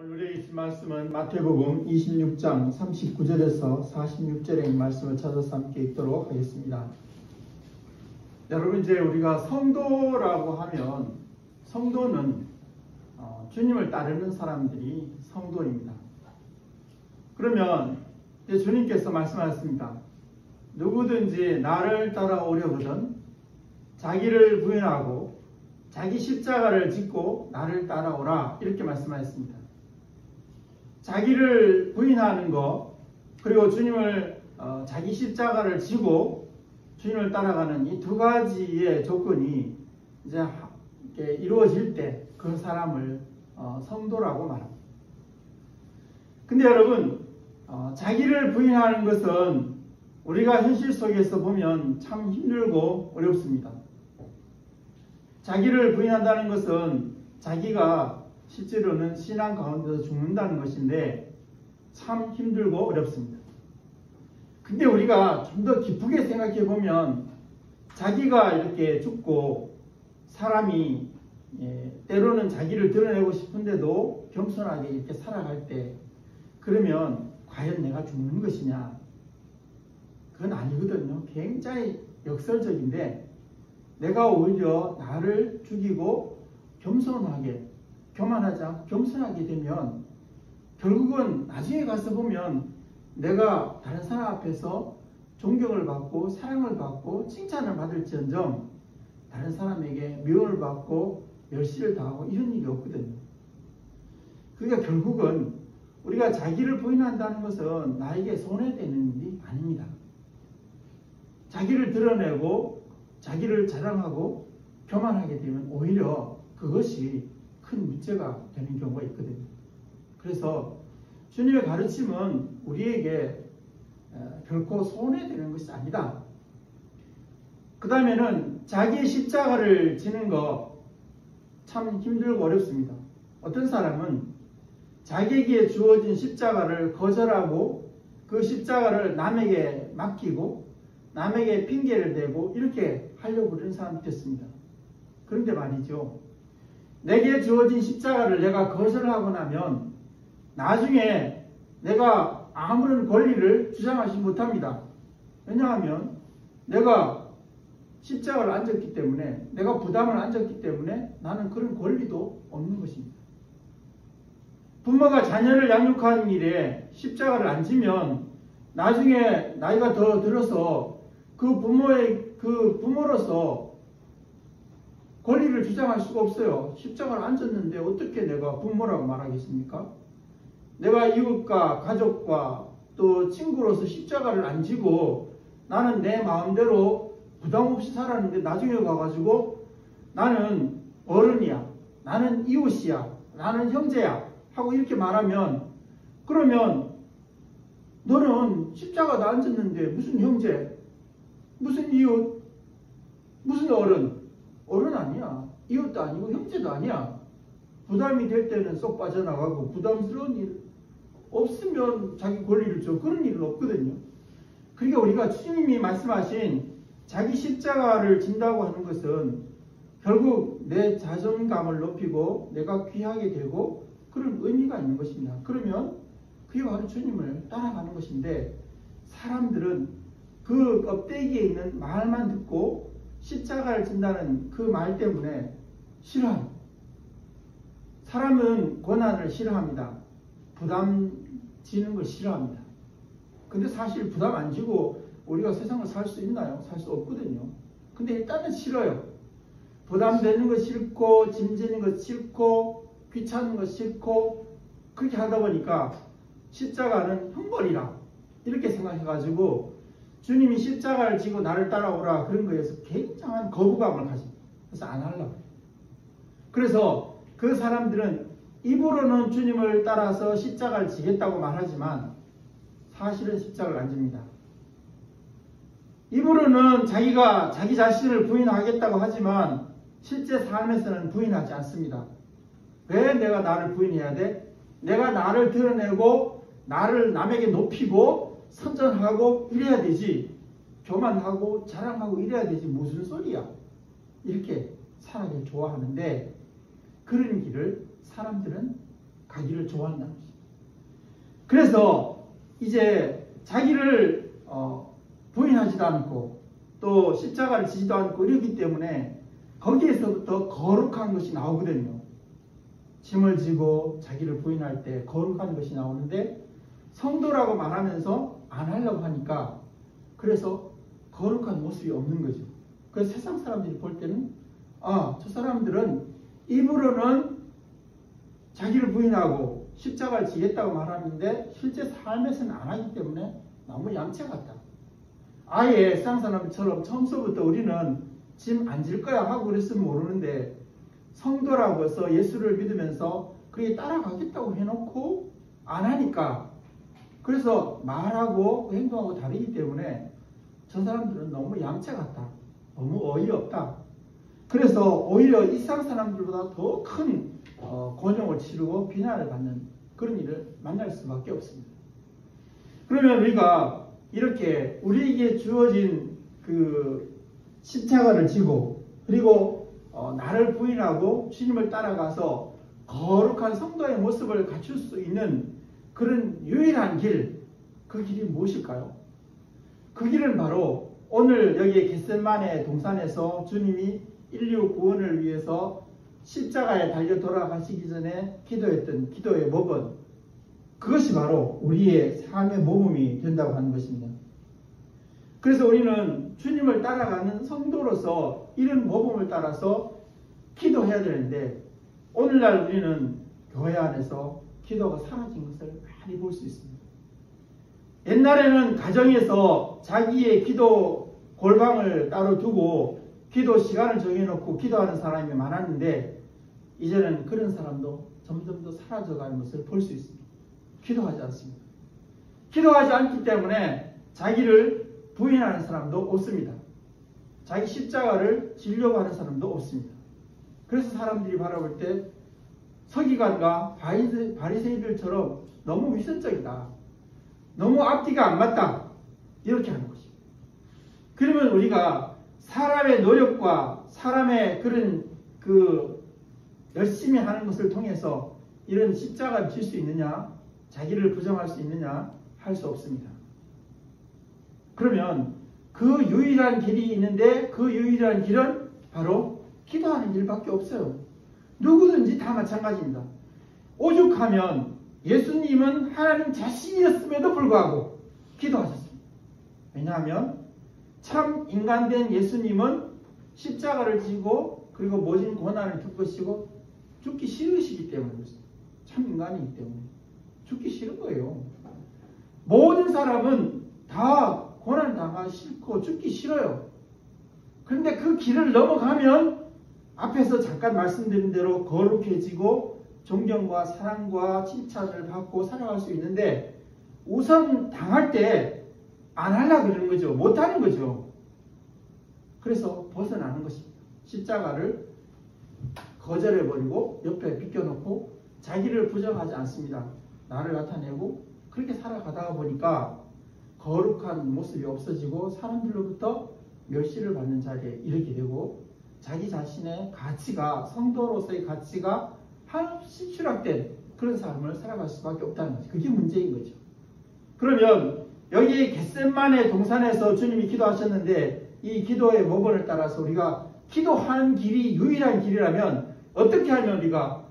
오늘 우리에게 있을 말씀은 마태복음 26장 39절에서 46절의 말씀을 찾아서 함께 읽도록 하겠습니다. 여러분, 이제 우리가 성도라고 하면 성도는 주님을 따르는 사람들이 성도입니다. 그러면 이제 주님께서 말씀하셨습니다. 누구든지 나를 따라오려거든 자기를 부인하고 자기 십자가를 짓고 나를 따라오라, 이렇게 말씀하셨습니다. 자기를 부인하는 것, 그리고 주님을 자기 십자가를 지고 주님을 따라가는 이 두 가지의 조건이 이제 이루어질 때 그 사람을 성도라고 말합니다. 근데 여러분, 자기를 부인하는 것은 우리가 현실 속에서 보면 참 힘들고 어렵습니다. 자기를 부인한다는 것은 자기가 실제로는 신앙 가운데서 죽는다는 것인데 참 힘들고 어렵습니다. 근데 우리가 좀 더 깊게 생각해 보면 자기가 이렇게 죽고 사람이 때로는 자기를 드러내고 싶은데도 겸손하게 이렇게 살아갈 때, 그러면 과연 내가 죽는 것이냐? 그건 아니거든요. 굉장히 역설적인데, 내가 오히려 나를 죽이고 겸손하게, 교만하지 않고 겸손하게 되면 결국은 나중에 가서 보면 내가 다른 사람 앞에서 존경을 받고 사랑을 받고 칭찬을 받을지언정 다른 사람에게 미움을 받고 멸시를 당하고 이런 일이 없거든요. 그러니까 결국은 우리가 자기를 부인한다는 것은 나에게 손해되는 일이 아닙니다. 자기를 드러내고 자기를 자랑하고 교만하게 되면 오히려 그것이 큰 문제가 되는 경우가 있거든요. 그래서 주님의 가르침은 우리에게 결코 손해되는 것이 아니다. 그 다음에는 자기의 십자가를 지는 거 참 힘들고 어렵습니다. 어떤 사람은 자기에게 주어진 십자가를 거절하고 그 십자가를 남에게 맡기고 남에게 핑계를 대고 이렇게 하려고 그러는 사람이 있습니다. 그런데 말이죠, 내게 주어진 십자가를 내가 거절하고 나면 나중에 내가 아무런 권리를 주장하지 못합니다. 왜냐하면 내가 십자가를 안 졌기 때문에, 내가 부담을 안 졌기 때문에 나는 그런 권리도 없는 것입니다. 부모가 자녀를 양육하는 일에 십자가를 안 지면 나중에 나이가 더 들어서 그 부모로서 권리를 주장할 수가 없어요. 십자가를 안 졌는데 어떻게 내가 부모라고 말하겠습니까? 내가 이웃과 가족과 또 친구로서 십자가를 안 지고 나는 내 마음대로 부담 없이 살았는데 나중에 가가지고 나는 어른이야, 나는 이웃이야, 나는 형제야 하고 이렇게 말하면, 그러면 너는 십자가도 안 졌는데 무슨 형제, 무슨 이웃, 무슨 어른 아니야. 이웃도 아니고 형제도 아니야. 부담이 될 때는 쏙 빠져나가고 부담스러운 일 없으면 자기 권리를 줘. 그런 일은 없거든요. 그러니까 우리가 주님이 말씀하신 자기 십자가를 진다고 하는 것은 결국 내 자존감을 높이고 내가 귀하게 되고 그런 의미가 있는 것입니다. 그러면 그게 바로 주님을 따라가는 것인데, 사람들은 그 껍데기에 있는 말만 듣고 십자가를 진다는 그 말 때문에 싫어합니다. 사람은 고난을 싫어합니다. 부담 지는 걸 싫어합니다. 근데 사실 부담 안 지고 우리가 세상을 살 수 있나요? 살 수 없거든요. 근데 일단은 싫어요. 부담되는 거 싫고 짐지는 거 싫고 귀찮은 거 싫고, 그렇게 하다 보니까 십자가는 형벌이라 이렇게 생각해가지고 주님이 십자가를 지고 나를 따라오라 그런 거에서 굉장한 거부감을 가집니다. 그래서 안 하려고 해요. 그래서 그 사람들은 입으로는 주님을 따라서 십자가를 지겠다고 말하지만 사실은 십자가를 안 집니다. 입으로는 자기가 자기 자신을 부인하겠다고 하지만 실제 삶에서는 부인하지 않습니다. 왜 내가 나를 부인해야 돼? 내가 나를 드러내고 나를 남에게 높이고 선전하고 이래야 되지, 교만하고 자랑하고 이래야 되지, 무슨 소리야, 이렇게 살아가기 좋아하는데 그런 길을 사람들은 가기를 좋아한다는 것입니다. 그래서 이제 자기를 부인하지도 않고 또 십자가를 지지도 않고 이러기 때문에 거기에서부터 거룩한 것이 나오거든요. 짐을 지고 자기를 부인할 때 거룩한 것이 나오는데 성도라고 말하면서 안 하려고 하니까 그래서 거룩한 모습이 없는 거죠. 그래서 세상 사람들이 볼 때는 저 사람들은 입으로는 자기를 부인하고 십자가를 지겠다고 말하는데 실제 삶에서는 안 하기 때문에 너무 얌체 같다. 아예 세상 사람처럼 처음서부터 우리는 짐 안 질 거야 하고 그랬으면 모르는데 성도라고 해서 예수를 믿으면서 그게 따라가겠다고 해놓고 안 하니까 그래서 말하고 행동하고 다르기 때문에 저 사람들은 너무 얌체 같다. 너무 어이없다. 그래서 오히려 이 세상 사람들보다 더 큰 곤욕을 치르고 비난을 받는 그런 일을 만날 수밖에 없습니다. 그러면 우리가 이렇게 우리에게 주어진 그 십자가를 지고 그리고 나를 부인하고 주님을 따라가서 거룩한 성도의 모습을 갖출 수 있는 그런 유일한 길, 그 길이 무엇일까요? 그 길은 바로 오늘 여기 겟세마네 동산에서 주님이 인류 구원을 위해서 십자가에 달려 돌아가시기 전에 기도했던 기도의 모범, 그것이 바로 우리의 삶의 모범이 된다고 하는 것입니다. 그래서 우리는 주님을 따라가는 성도로서 이런 모범을 따라서 기도해야 되는데 오늘날 우리는 교회 안에서 기도가 사라진 것을 많이 볼 수 있습니다. 옛날에는 가정에서 자기의 기도 골방을 따로 두고 기도 시간을 정해놓고 기도하는 사람이 많았는데 이제는 그런 사람도 점점 더 사라져가는 것을 볼 수 있습니다. 기도하지 않습니다. 기도하지 않기 때문에 자기를 부인하는 사람도 없습니다. 자기 십자가를 지려고 하는 사람도 없습니다. 그래서 사람들이 바라볼 때 서기관과 바리새인들처럼 너무 위선적이다. 너무 앞뒤가 안 맞다. 이렇게 하는 것입니다. 그러면 우리가 사람의 노력과 사람의 그런 열심히 하는 것을 통해서 이런 십자가를 질 수 있느냐? 자기를 부정할 수 있느냐? 할 수 없습니다. 그러면 그 유일한 길이 있는데 그 유일한 길은 바로 기도하는 길밖에 없어요. 누구든지 다 마찬가지입니다. 오죽하면 예수님은 하나님 자신이었음에도 불구하고 기도하셨습니다. 왜냐하면 참 인간된 예수님은 십자가를 지고 그리고 모진 고난을 겪으시고 죽기 싫으시기 때문에 그렇습니다. 참 인간이기 때문에 죽기 싫은 거예요. 모든 사람은 다 고난 당하기 싫고 죽기 싫어요. 그런데 그 길을 넘어가면 앞에서 잠깐 말씀드린 대로 거룩해지고 존경과 사랑과 칭찬을 받고 살아갈 수 있는데 우선 당할 때 안 하려고 그러는 거죠. 못하는 거죠. 그래서 벗어나는 것입니다. 십자가를 거절해버리고 옆에 비껴놓고 자기를 부정하지 않습니다. 나를 나타내고 그렇게 살아가다가 보니까 거룩한 모습이 없어지고 사람들로부터 멸시를 받는 자리에 이르게 되고 자기 자신의 가치가 성도로서의 가치가 한없이 추락된 그런 삶을 살아갈 수밖에 없다는 거죠. 그게 문제인 거죠. 그러면 여기 겟세마네 동산에서 주님이 기도하셨는데 이 기도의 모범을 따라서 우리가 기도하는 길이 유일한 길이라면 어떻게 하면 우리가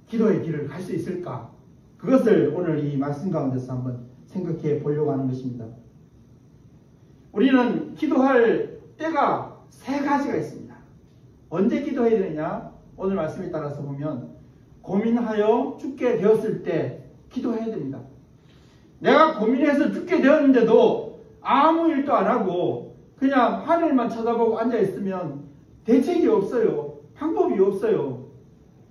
기도의 길을 갈 수 있을까? 그것을 오늘 이 말씀 가운데서 한번 생각해 보려고 하는 것입니다. 우리는 기도할 때가 세 가지가 있습니다. 언제 기도해야 되느냐? 오늘 말씀에 따라서 보면 고민하여 죽게 되었을 때 기도해야 됩니다. 내가 고민해서 죽게 되었는데도 아무 일도 안 하고 그냥 하늘만 쳐다보고 앉아있으면 대책이 없어요. 방법이 없어요.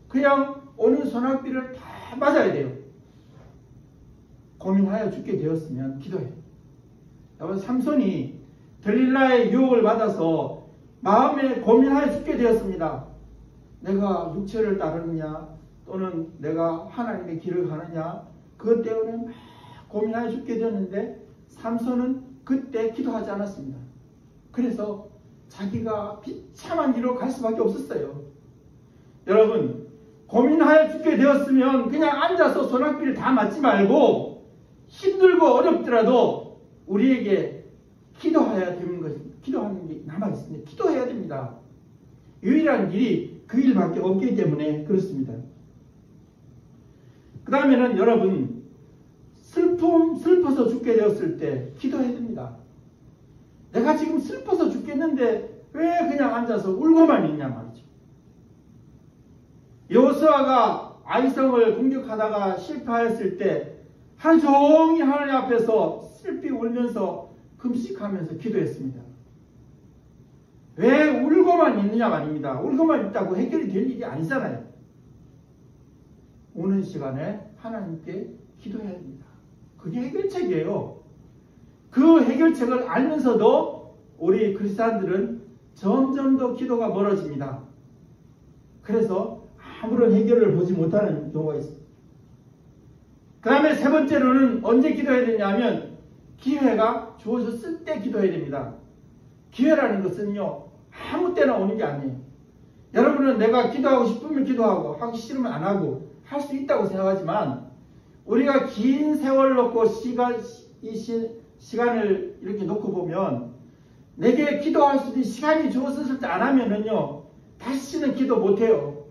그냥 오는 소낙비를 다 맞아야 돼요. 고민하여 죽게 되었으면 기도해요. 여러분 삼손이 들릴라의 유혹을 받아서 마음에 고민하여 죽게 되었습니다. 내가 육체를 따르느냐 또는 내가 하나님의 길을 가느냐 그것 때문에 막 고민하여 죽게 되었는데 삼손은 그때 기도하지 않았습니다. 그래서 자기가 비참한 길로 갈 수밖에 없었어요. 여러분 고민하여 죽게 되었으면 그냥 앉아서 소낙비를 다 맞지 말고 힘들고 어렵더라도 우리에게 기도해야 되는 것입니다. 기도하는 게 남아있습니다. 기도해야 됩니다. 유일한 길이 그 일밖에 없기 때문에 그렇습니다. 그 다음에는 여러분, 슬퍼서 죽게 되었을 때 기도해야 됩니다. 내가 지금 슬퍼서 죽겠는데 왜 그냥 앉아서 울고만 있냐 말이죠. 여호수아가 아이성을 공격하다가 실패하였을 때 하루 종일 하나님 앞에서 슬피 울면서 금식하면서 기도했습니다. 왜 울고만 있느냐 말입니다. 울고만 있다고 해결이 될 일이 아니잖아요. 오는 시간에 하나님께 기도해야 됩니다. 그게 해결책이에요. 그 해결책을 알면서도 우리 크리스찬들은 점점 더 기도가 멀어집니다. 그래서 아무런 해결을 보지 못하는 경우가 있습니다. 그 다음에 세 번째로는 언제 기도해야 되냐면 기회가 주어졌을 때 기도해야 됩니다. 기회라는 것은요, 아무 때나 오는 게 아니에요. 여러분은 내가 기도하고 싶으면 기도하고 하기 싫으면 안 하고 할 수 있다고 생각하지만 우리가 긴 세월 놓고 시간을 이렇게 놓고 보면 내게 기도할 수 있는 시간이 주어졌을 때 안 하면은요, 다시는 기도 못해요.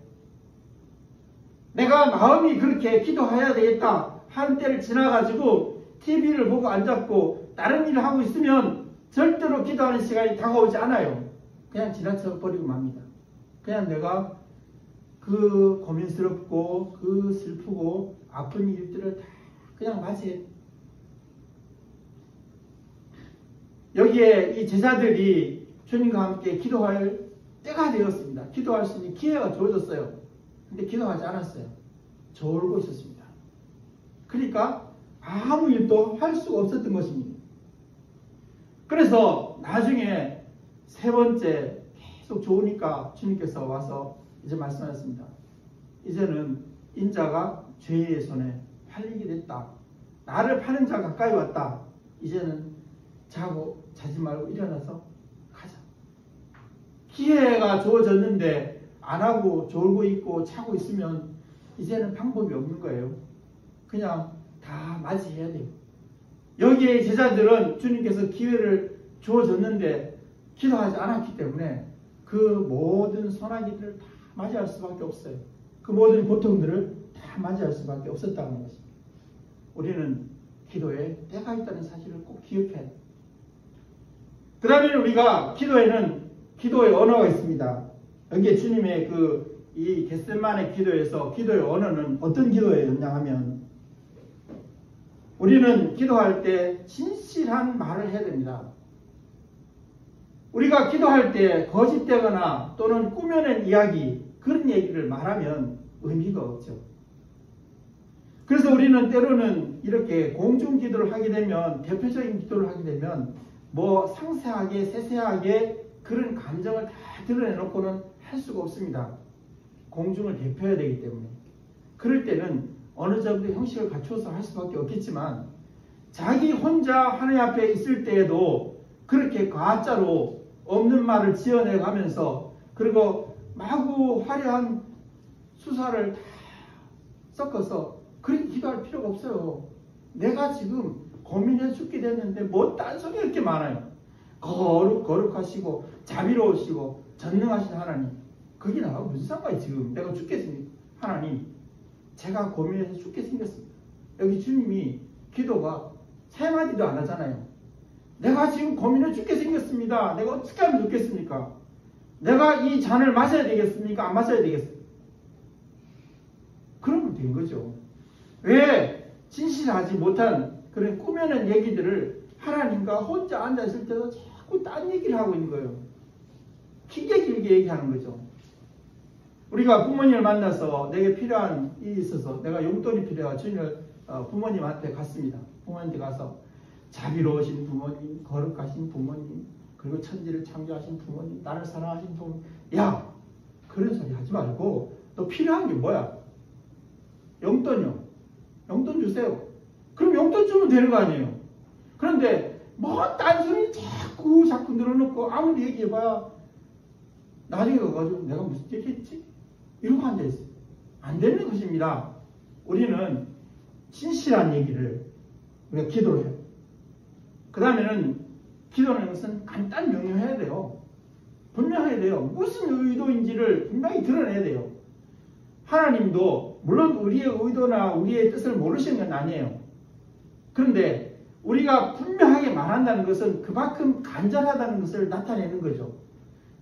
내가 마음이 그렇게 기도해야 되겠다 하는 때를 지나가지고 TV를 보고 앉았고 다른 일을 하고 있으면 절대로 기도하는 시간이 다가오지 않아요. 그냥 지나쳐 버리고 맙니다. 그냥 내가 그 고민스럽고 그 슬프고 아픈 일들을 다 그냥 맞이해. 여기에 이 제자들이 주님과 함께 기도할 때가 되었습니다. 기도할 수 있는 기회가 주어졌어요. 근데 기도하지 않았어요. 졸고 있었습니다. 그러니까 아무 일도 할 수가 없었던 것입니다. 그래서 나중에 세 번째 계속 좋으니까 주님께서 와서 이제 말씀하셨습니다. 이제는 인자가 죄의 손에 팔리게 됐다. 나를 파는 자가 가까이 왔다. 이제는 자지 말고 일어나서 가자. 기회가 주어졌는데 안 하고 졸고 있고 자고 있으면 이제는 방법이 없는 거예요. 그냥 다 맞이해야 돼요. 여기에 제자들은 주님께서 기회를 주어줬는데 기도하지 않았기 때문에 그 모든 소나기들을 다 맞이할 수밖에 없어요. 그 모든 고통들을 다 맞이할 수밖에 없었다는 것입니다. 우리는 기도에 때가 있다는 사실을 꼭 기억해야 돼요. 그 다음에 우리가 기도에는 기도의 언어가 있습니다. 여기에 주님의 이 겟세마네 기도에서 기도의 언어는 어떤 기도였냐 하면 우리는 기도할 때 진실한 말을 해야 됩니다. 우리가 기도할 때 거짓되거나 또는 꾸며낸 이야기, 그런 얘기를 말하면 의미가 없죠. 그래서 우리는 때로는 이렇게 공중기도를 하게 되면, 대표적인 기도를 하게 되면 뭐 상세하게 세세하게 그런 감정을 다 드러내놓고는 할 수가 없습니다. 공중을 대표해야 되기 때문에. 그럴 때는 어느 정도 형식을 갖춰서 할 수밖에 없겠지만 자기 혼자 하나님 앞에 있을 때에도 그렇게 가짜로 없는 말을 지어내가면서 그리고 마구 화려한 수사를 다 섞어서 그렇게 기도할 필요가 없어요. 내가 지금 고민해 죽게 됐는데 뭐 딴소리 이렇게 많아요. 거룩하시고 자비로우시고 전능하신 하나님, 그게 나하고 무슨 상관이 지금 내가 죽겠습니까? 하나님, 제가 고민해서 죽게 생겼습니다. 여기 주님이 기도가 세 마디도 안 하잖아요. 내가 지금 고민해 죽게 생겼습니다. 내가 어떻게 하면 죽겠습니까? 내가 이 잔을 마셔야 되겠습니까? 안 마셔야 되겠습니까? 그러면 된 거죠. 왜 진실하지 못한 그런 꾸며낸 얘기들을 하나님과 혼자 앉아있을 때도 자꾸 딴 얘기를 하고 있는 거예요. 길게 얘기하는 거죠. 우리가 부모님을 만나서 내게 필요한 일이 있어서 내가 용돈이 필요해서 주님을 부모님한테 갔습니다. 부모님한테 가서 자비로우신 부모님, 거룩하신 부모님, 그리고 천지를 창조하신 부모님, 나를 사랑하신 부모님, 야, 그런 소리 하지 말고 너 필요한 게 뭐야? 용돈이요. 용돈 주세요. 그럼 용돈 주면 되는 거 아니에요. 그런데 뭐 딴소리 자꾸 늘어놓고 아무리 얘기해봐야 나중에 가가지고 내가 무슨 얘기 했지? 이러고 앉아있어요. 안 되는 것입니다. 우리는 진실한 얘기를 우리가 기도를 해요. 그 다음에는 기도하는 것은 간단 명료해야 돼요. 분명해야 돼요. 무슨 의도인지를 분명히 드러내야 돼요. 하나님도 물론 우리의 의도나 우리의 뜻을 모르시는 건 아니에요. 그런데 우리가 분명하게 말한다는 것은 그만큼 간절하다는 것을 나타내는 거죠.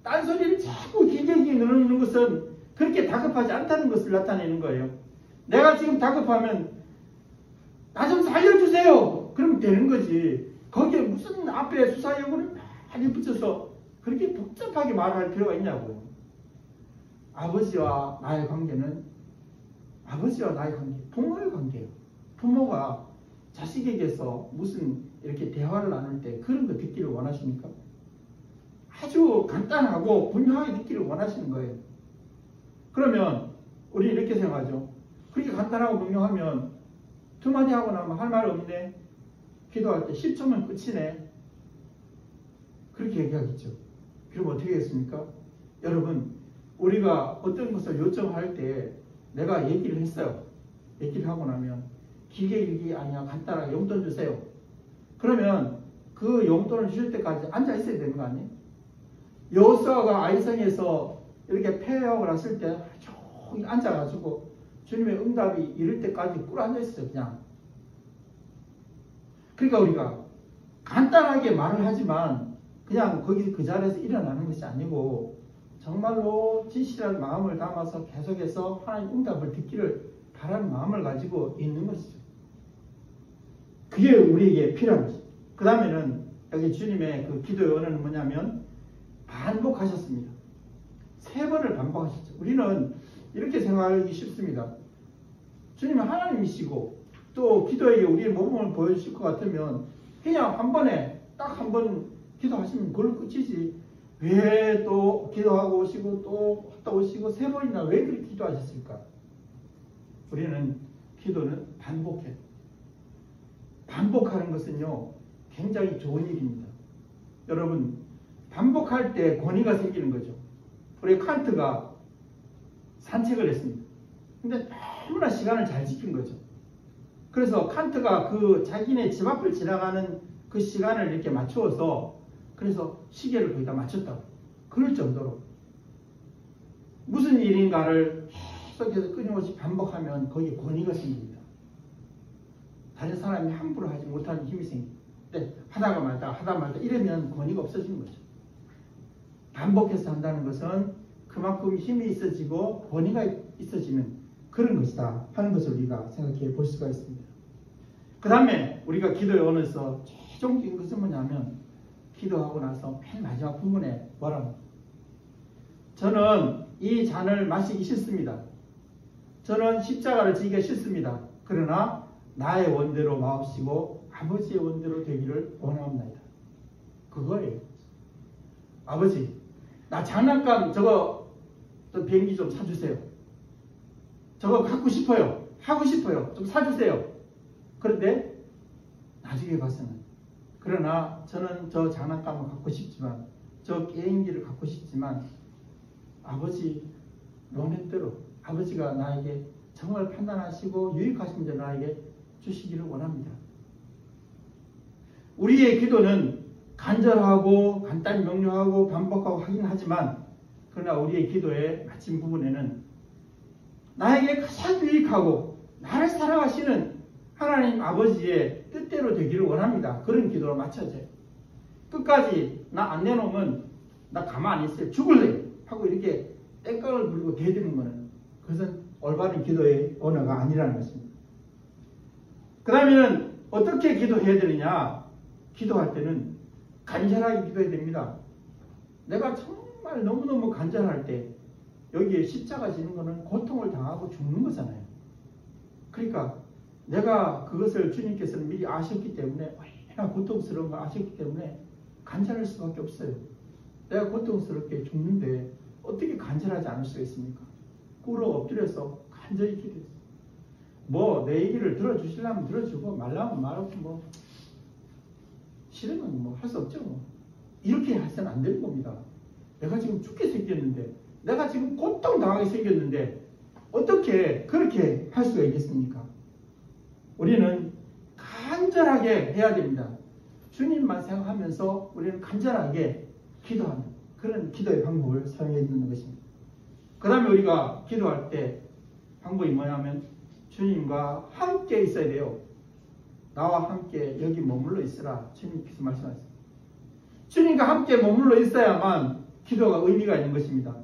딴소리를 자꾸 길게 누르는 것은 그렇게 다급하지 않다는 것을 나타내는 거예요. 내가 지금 다급하면 나 좀 살려주세요. 그러면 되는 거지. 거기에 무슨 앞에 수사용어를 많이 붙여서 그렇게 복잡하게 말할 필요가 있냐고요. 아버지와 나의 관계는 부모의 관계예요. 부모가 자식에게서 무슨 이렇게 대화를 나눌 때 그런 거 듣기를 원하십니까? 아주 간단하고 분명하게 듣기를 원하시는 거예요. 그러면 우리 이렇게 생각하죠. 그렇게 간단하고 분명하면 두 마디 하고 나면 할 말 없네. 기도할 때 10초면 끝이네. 그렇게 얘기하겠죠. 그럼 어떻게 하겠습니까? 여러분, 우리가 어떤 것을 요청할 때 내가 얘기를 했어요. 얘기를 하고 나면 길게 아니야 간단하게 용돈 주세요. 그러면 그 용돈을 주실 때까지 앉아 있어야 되는 거 아니에요? 여호수아가 아이성에서 이렇게 패하고 났을 때 조금 앉아가지고 주님의 응답이 이를 때까지 꿇어 앉아 있어요. 그냥. 그러니까 우리가 간단하게 말을 하지만 그냥 거기 그 자리에서 일어나는 것이 아니고 정말로 진실한 마음을 담아서 계속해서 하나님 응답을 듣기를 바라는 마음을 가지고 있는 것이죠. 그게 우리에게 필요한 것이죠. 그 다음에는 여기 주님의 그 기도의 원어는 뭐냐면 반복하셨습니다. 3번을 반복하셨죠. 우리는 이렇게 생각하기 쉽습니다. 주님은 하나님이시고 또 기도에게 우리의 모범을 보여주실 것 같으면 그냥 한 번에 딱 한 번 기도하시면 그걸로 끝이지. 왜 또 기도하고 오시고 또 갔다 오시고 3번이나 왜 그렇게 기도하셨을까? 우리는 기도는 반복해요. 반복하는 것은요 굉장히 좋은 일입니다. 여러분 반복할 때 권위가 생기는 거죠. 우리 칸트가 산책을 했습니다. 근데 너무나 시간을 잘 지킨 거죠. 그래서 칸트가 그 자기네 집 앞을 지나가는 그 시간을 이렇게 맞추어서 그래서 시계를 거기다 맞췄다고. 그럴 정도로 무슨 일인가를 계속해서 끊임없이 반복하면 거기에 권위가 생깁니다. 다른 사람이 함부로 하지 못하는 힘이 생깁니다. 근데 하다 말다 이러면 권위가 없어지는 거죠. 반복해서 한다는 것은 그만큼 힘이 있어지고 권위가 있어지는 그런 것이다 하는 것을 우리가 생각해 볼 수가 있습니다. 그 다음에 우리가 기도에 오면서 최종적인 것은 뭐냐면 기도하고 나서 맨 마지막 부분에 뭐라고? 저는 이 잔을 마시기 싫습니다. 저는 십자가를 지기가 싫습니다. 그러나 나의 원대로 마옵시고 아버지의 원대로 되기를 원하옵나이다. 그거예요. 아버지, 나 장난감 저거 비행기 좀 사주세요. 저거 갖고 싶어요. 하고 싶어요. 좀 사주세요. 그런데 나중에 가서는 그러나 저는 저 장난감을 갖고 싶지만 저 게임기를 갖고 싶지만 아버지 원했대로 아버지가 나에게 정말 판단하시고 유익하신 대로 나에게 주시기를 원합니다. 우리의 기도는 간절하고 간단히 명료하고 반복하고 하긴 하지만 그러나 우리의 기도의 마침 부분에는 나에게 가장 유익하고 나를 사랑하시는 하나님 아버지의 뜻대로 되기를 원합니다. 그런 기도로 맞춰져요. 끝까지 나 안 내놓으면 나 가만히 있어요. 죽을래 하고 이렇게 땡깡을 부리고 대드는 것은 그것은 올바른 기도의 언어가 아니라는 것입니다. 그 다음에는 어떻게 기도해야 되느냐? 기도할 때는 간절하게 기도해야 됩니다. 내가 정말 너무너무 간절할 때 여기에 십자가 지는 것은 고통을 당하고 죽는 거잖아요. 그러니까 내가 그것을 주님께서는 미리 아셨기 때문에 얼마나 고통스러운 걸 아셨기 때문에 간절할 수밖에 없어요. 내가 고통스럽게 죽는데 어떻게 간절하지 않을 수가 있습니까? 꿇어 엎드려서 간절히 기도했어요. 뭐 내 얘기를 들어주시려면 들어주고 말라면 말하고 뭐 싫으면 뭐 할 수 없죠. 뭐. 이렇게 해서는 안 되는 겁니다. 내가 지금 죽게 생겼는데 내가 지금 고통당하게 생겼는데 어떻게 그렇게 할 수가 있겠습니까? 우리는 간절하게 해야 됩니다. 주님만 생각하면서 우리는 간절하게 기도하는 그런 기도의 방법을 사용해 주는 것입니다. 그 다음에 우리가 기도할 때 방법이 뭐냐면 주님과 함께 있어야 돼요. 나와 함께 여기 머물러 있으라 주님께서 말씀하셨습니다. 주님과 함께 머물러 있어야만 기도가 의미가 있는 것입니다.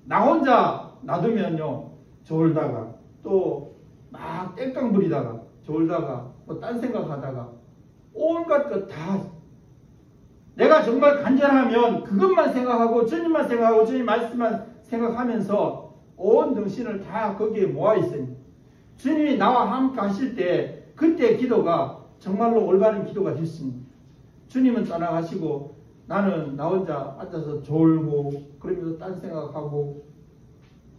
나 혼자 놔두면요 졸다가 또 막 땡깡 부리다가 졸다가 또 딴 생각하다가 온갖 것 다 내가 정말 간절하면 그것만 생각하고 주님만 생각하고 주님 말씀만 생각하면서 온 정신을 다 거기에 모아 있습니다. 주님이 나와 함께 하실 때 그때 기도가 정말로 올바른 기도가 됐습니다. 주님은 떠나가시고 나는 나 혼자 앉아서 졸고 그러면서 딴 생각하고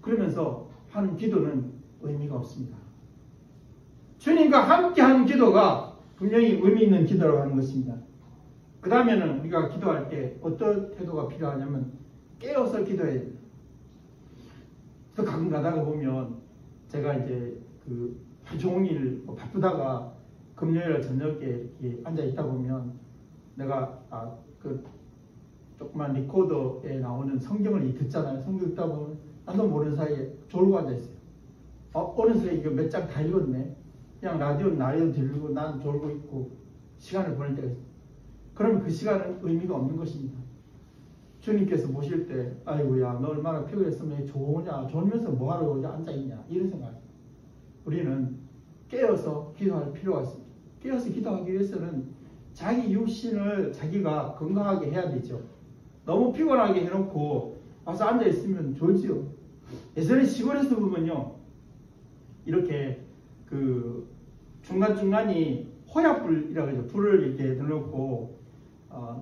그러면서 하는 기도는 의미가 없습니다. 주님과 함께하는 기도가 분명히 의미 있는 기도라고 하는 것입니다. 그 다음에는 우리가 기도할 때 어떤 태도가 필요하냐면 깨어서 기도해야 됩니다. 그래서 가끔 가다가 보면 제가 이제 그 하루 종일 바쁘다가 금요일 저녁에 이렇게 앉아 있다 보면 내가 그 조그만 리코더에 나오는 성경을 듣잖아요. 성경 듣다 보면 나도 모르는 사이에 졸고 앉아 있어요. 어느새 이거 몇 장 다 읽었네. 그냥 라디오 들고 난 졸고 있고 시간을 보낼 때가 있어요. 그러면 그 시간은 의미가 없는 것입니다. 주님께서 보실 때 아이고야 너 얼마나 피곤했으면 좋으냐 졸면서 뭐하러 여기 앉아있냐 이런 생각. 우리는 깨어서 기도할 필요가 있습니다. 깨어서 기도하기 위해서는 자기 육신을 자기가 건강하게 해야 되죠. 너무 피곤하게 해놓고 와서 앉아있으면 졸지요. 예전에 시골에서 보면요 이렇게 그 중간중간이 호약불이라고 하죠. 불을 이렇게 넣어놓고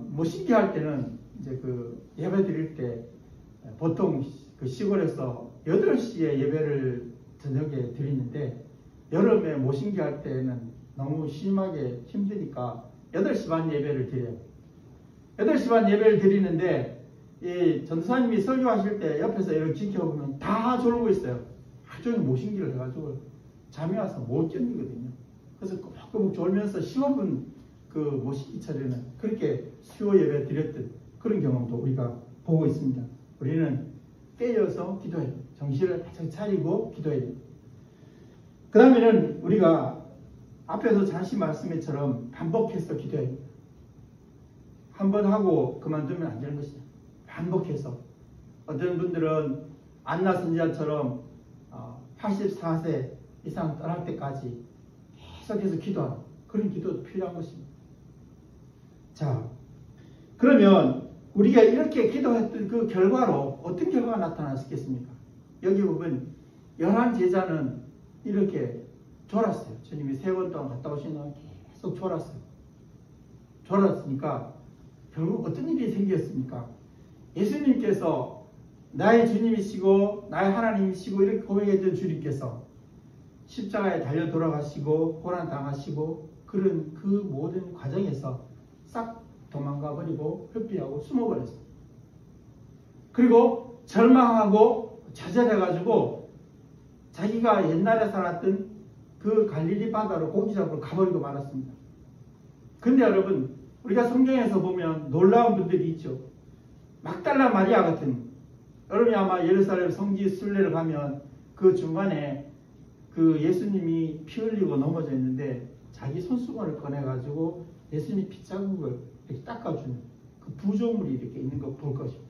뭐 신기할 때는 이제 그 예배 드릴 때 보통 그 시골에서 8시에 예배를 저녁에 드리는데 여름에 못 신기할 때는 너무 심하게 힘드니까 8시 반 예배를 드려요. 8시 반 예배를 드리는데 이 전도사님이 설교하실 때 옆에서 이렇게 지켜보면 다 졸고 있어요. 하루 종일 못 신기를 해가지고 잠이 와서 못 견디거든요. 그래서 꼬박꼬박 졸면서 15분 그 모시기 차례는 그렇게 수요 예배 드렸던 그런 경험도 우리가 보고 있습니다. 우리는 깨어서 기도해야 돼요. 정신을 바짝 차리고 기도해야 돼요. 그 다음에는 우리가 앞에서 잠시 말씀처럼 반복해서 기도해야 돼요. 한 번 하고 그만두면 안 되는 것이죠. 반복해서. 어떤 분들은 안나 선지자처럼 84세 이상 떠날 때까지 계속해서 기도하는 그런 기도도 필요한 것입니다. 자, 그러면 우리가 이렇게 기도했던 그 결과로 어떤 결과가 나타났겠습니까? 여기 보면 11 제자는 이렇게 졸았어요. 주님이 3번 동안 갔다 오신 동안 계속 졸았어요. 졸았으니까 결국 어떤 일이 생겼습니까? 예수님께서 나의 주님이시고 나의 하나님이시고 이렇게 고백했던 주님께서 십자가에 달려 돌아가시고 고난당하시고 그런 그 모든 과정에서 싹 도망가 버리고 회피하고 숨어버렸어요. 그리고 절망하고 좌절해가지고 자기가 옛날에 살았던 그 갈릴리 바다로 고기 잡으러 가버리고 말았습니다. 근데 여러분 우리가 성경에서 보면 놀라운 분들이 있죠. 막달라 마리아 같은 여러분이 아마 예루살렘 성지 순례를 가면 그 중간에 그 예수님이 피 흘리고 넘어져 있는데 자기 손수건을 꺼내가지고 예수님 핏자국을 이렇게 닦아주는 그 부조물이 이렇게 있는 거 볼 것입니다.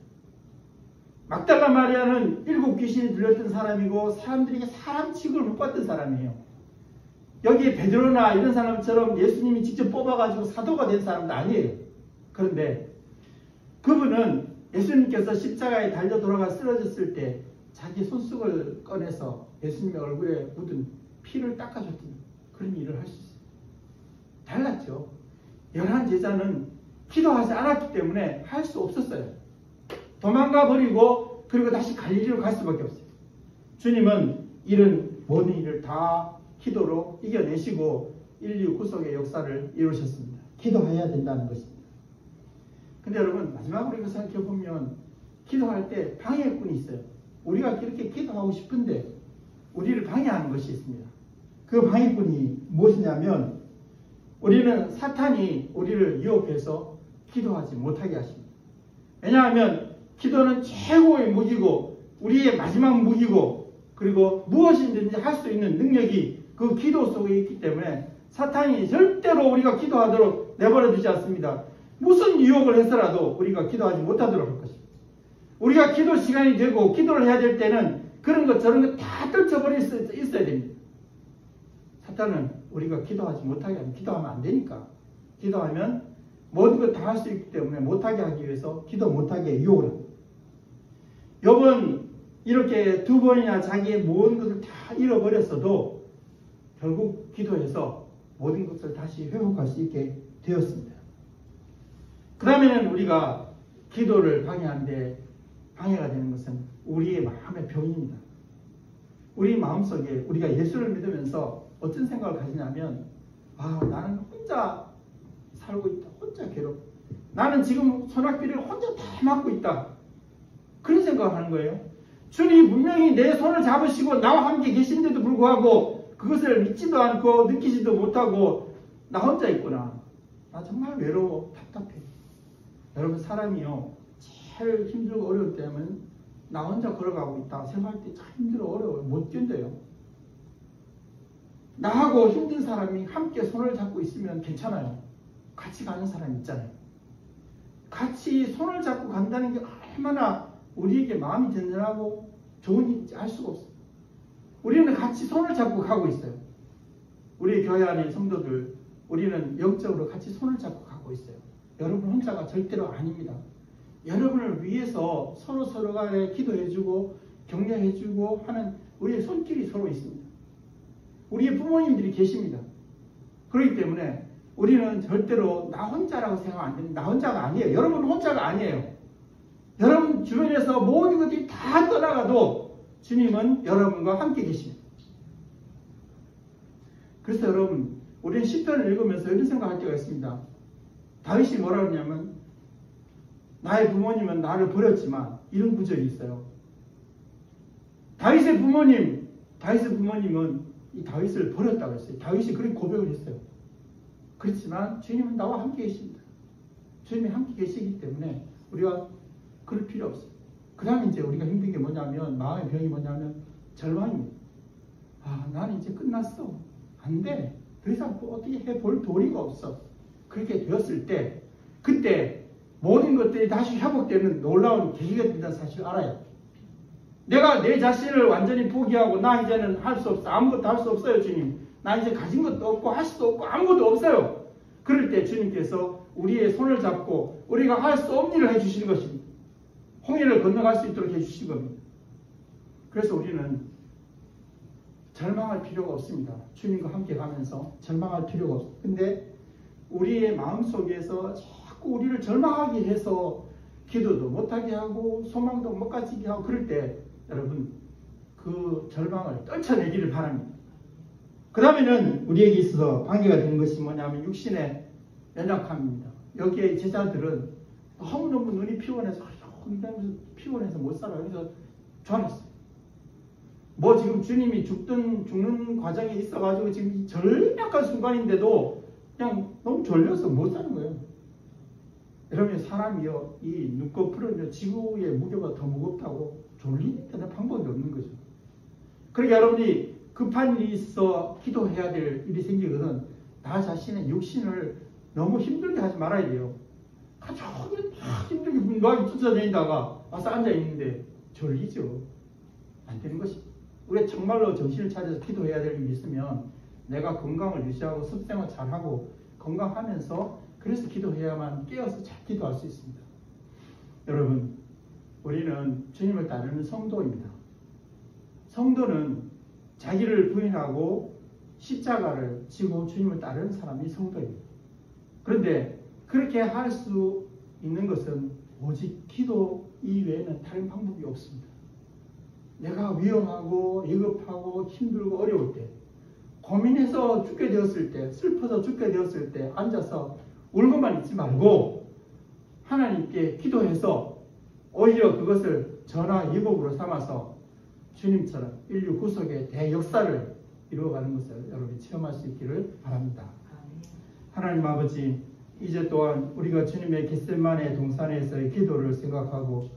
막달라 마리아는 7 귀신이 들렸던 사람이고 사람들에게 사람 취급을 못 받던 사람이에요. 여기에 베드로나 이런 사람처럼 예수님이 직접 뽑아가지고 사도가 된 사람도 아니에요. 그런데 그분은 예수님께서 십자가에 달려 돌아가 쓰러졌을 때 자기 손수건을 꺼내서 예수님의 얼굴에 묻은 피를 닦아줬던 그런 일을 할 수 있어요. 달랐죠. 11 제자는 기도하지 않았기 때문에 할 수 없었어요. 도망가 버리고 그리고 다시 갈릴리로 갈 수밖에 없어요. 주님은 이런 모든 일을 다 기도로 이겨내시고 인류 구속의 역사를 이루셨습니다. 기도해야 된다는 것입니다. 근데 여러분 마지막으로 이거 생각해보면 기도할 때 방해꾼이 있어요. 우리가 그렇게 기도하고 싶은데 우리를 방해하는 것이 있습니다. 그 방해꾼이 무엇이냐면 우리는 사탄이 우리를 유혹해서 기도하지 못하게 하십니다. 왜냐하면 기도는 최고의 무기고 우리의 마지막 무기고 그리고 무엇이든지 할 수 있는 능력이 그 기도 속에 있기 때문에 사탄이 절대로 우리가 기도하도록 내버려 두지 않습니다. 무슨 유혹을 해서라도 우리가 기도하지 못하도록 할 것입니다. 우리가 기도 시간이 되고 기도를 해야 될 때는 그런 것 저런 것 다 떨쳐버릴 수 있어야 됩니다. 사탄은 우리가 기도하지 못하게 하면 기도하면 안 되니까 기도하면 모든 것 다 할 수 있기 때문에 못하게 하기 위해서 기도 못하게 유혹을 합니다. 욥은 이렇게 두 번이나 자기의 모든 것을 다 잃어버렸어도 결국 기도해서 모든 것을 다시 회복할 수 있게 되었습니다. 그 다음에는 우리가 기도를 방해하는데 방해가 되는 것은 우리의 마음의 병입니다. 우리 마음속에 우리가 예수를 믿으면서 어떤 생각을 가지냐면 나는 혼자 살고 있다. 혼자 괴롭다. 나는 지금 소낙비를 혼자 다 맡고 있다. 그런 생각을 하는 거예요. 주님이 분명히 내 손을 잡으시고 나와 함께 계신데도 불구하고 그것을 믿지도 않고 느끼지도 못하고 나 혼자 있구나. 나 정말 외로워. 답답해. 여러분 사람이요. 제일 힘들고 어려울 때면 나 혼자 걸어가고 있다 생각할 때 참 힘들어 어려워요. 못 견뎌요. 나하고 힘든 사람이 함께 손을 잡고 있으면 괜찮아요. 같이 가는 사람 있잖아요. 같이 손을 잡고 간다는 게 얼마나 우리에게 마음이 든든하고 좋은 일인지 알 수가 없어요. 우리는 같이 손을 잡고 가고 있어요. 우리 교회 안의 성도들 우리는 영적으로 같이 손을 잡고 가고 있어요. 여러분 혼자가 절대로 아닙니다. 여러분을 위해서 서로가 기도해주고 격려해주고 하는 우리의 손길이 서로 있습니다. 우리의 부모님들이 계십니다. 그렇기 때문에 우리는 절대로 나 혼자라고 생각하면 안 됩니다. 나 혼자가 아니에요. 여러분 혼자가 아니에요. 여러분 주변에서 모든 것들이 다 떠나가도 주님은 여러분과 함께 계십니다. 그래서 여러분 우리는 시편을 읽으면서 이런 생각할 때가 있습니다. 다윗이 뭐라 그러냐면 나의 부모님은 나를 버렸지만 이런 구절이 있어요. 다윗의 부모님은 이 다윗을 버렸다고 했어요. 다윗이 그런 고백을 했어요. 그렇지만 주님은 나와 함께 계십니다. 주님이 함께 계시기 때문에 우리가 그럴 필요 없어요. 그 다음에 이제 우리가 힘든 게 뭐냐면 마음의 병이 뭐냐면 절망입니다. 나는 이제 끝났어. 안 돼. 더 이상 어떻게 해볼 도리가 없어. 그렇게 되었을 때 그때 모든 것들이 다시 회복되는 놀라운 계기가 된다는 사실을 알아요. 내가 내 자신을 완전히 포기하고 나 이제는 할 수 없어. 아무것도 할 수 없어요 주님. 나 이제 가진 것도 없고 할 수도 없고 아무것도 없어요. 그럴 때 주님께서 우리의 손을 잡고 우리가 할 수 없는 일을 해주시는 것입니다. 홍해를 건너갈 수 있도록 해주신 겁니다. 그래서 우리는 절망할 필요가 없습니다. 주님과 함께 가면서 절망할 필요가 없습니다. 근데 우리의 마음속에서 자꾸 우리를 절망하게 해서 기도도 못하게 하고 소망도 못 가지게 하고 그럴 때 여러분 그 절망을 떨쳐내기를 바랍니다. 그 다음에는 우리에게 있어서 관계가 되는 것이 뭐냐면 육신의 연약함입니다. 여기에 제자들은 너무너무 눈이 피곤해서 못 살아요. 그래서 졸았어요. 지금 주님이 죽는 과정에 있어가지고 지금 절약한 순간인데도 그냥 너무 졸려서 못 사는 거예요. 여러분 사람이요 이 눈꺼풀은 지구의 무게가 더 무겁다고 졸리니까 방법이 없는 거죠. 그러니까 여러분이 급한 일이 있어 기도해야 될 일이 생기거든 나 자신의 육신을 너무 힘들게 하지 말아야 돼요. 가족이 막 힘들게 분노하게 쫓아다니다가 와서 앉아있는데 졸리죠. 안 되는 것입니다. 우리가 정말로 정신을 차려서 기도해야 될 일이 있으면 내가 건강을 유지하고 습생활 잘하고 건강하면서 그래서 기도해야만 깨어서 잘 기도할 수 있습니다. 여러분 우리는 주님을 따르는 성도입니다. 성도는 자기를 부인하고 십자가를 지고 주님을 따르는 사람이 성도입니다. 그런데 그렇게 할 수 있는 것은 오직 기도 이외에는 다른 방법이 없습니다. 내가 위험하고 위급하고 힘들고 어려울 때 고민해서 죽게 되었을 때 슬퍼서 죽게 되었을 때 앉아서 울고만 있지 말고 하나님께 기도해서 오히려 그것을 전화위복으로 삼아서 주님처럼 인류 구속의 대역사를 이루어가는 것을 여러분이 체험할 수 있기를 바랍니다. 하나님 아버지, 이제 또한 우리가 주님의 겟세마네 동산에서의 기도를 생각하고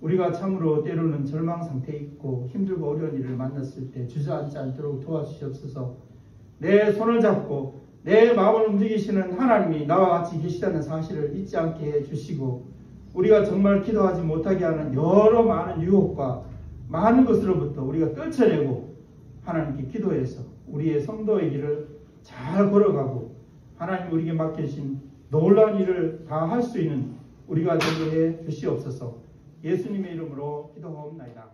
우리가 참으로 때로는 절망 상태에 있고 힘들고 어려운 일을 만났을 때 주저앉지 않도록 도와주시옵소서. 내 손을 잡고 내 마음을 움직이시는 하나님이 나와 같이 계시다는 사실을 잊지 않게 해주시고 우리가 정말 기도하지 못하게 하는 여러 많은 유혹과 많은 것으로부터 우리가 떨쳐내고 하나님께 기도해서 우리의 성도의 길을 잘 걸어가고 하나님 우리에게 맡겨주신 놀라운 일을 다 할 수 있는 우리가 되게 해 주시옵소서. 예수님의 이름으로 기도하옵나이다.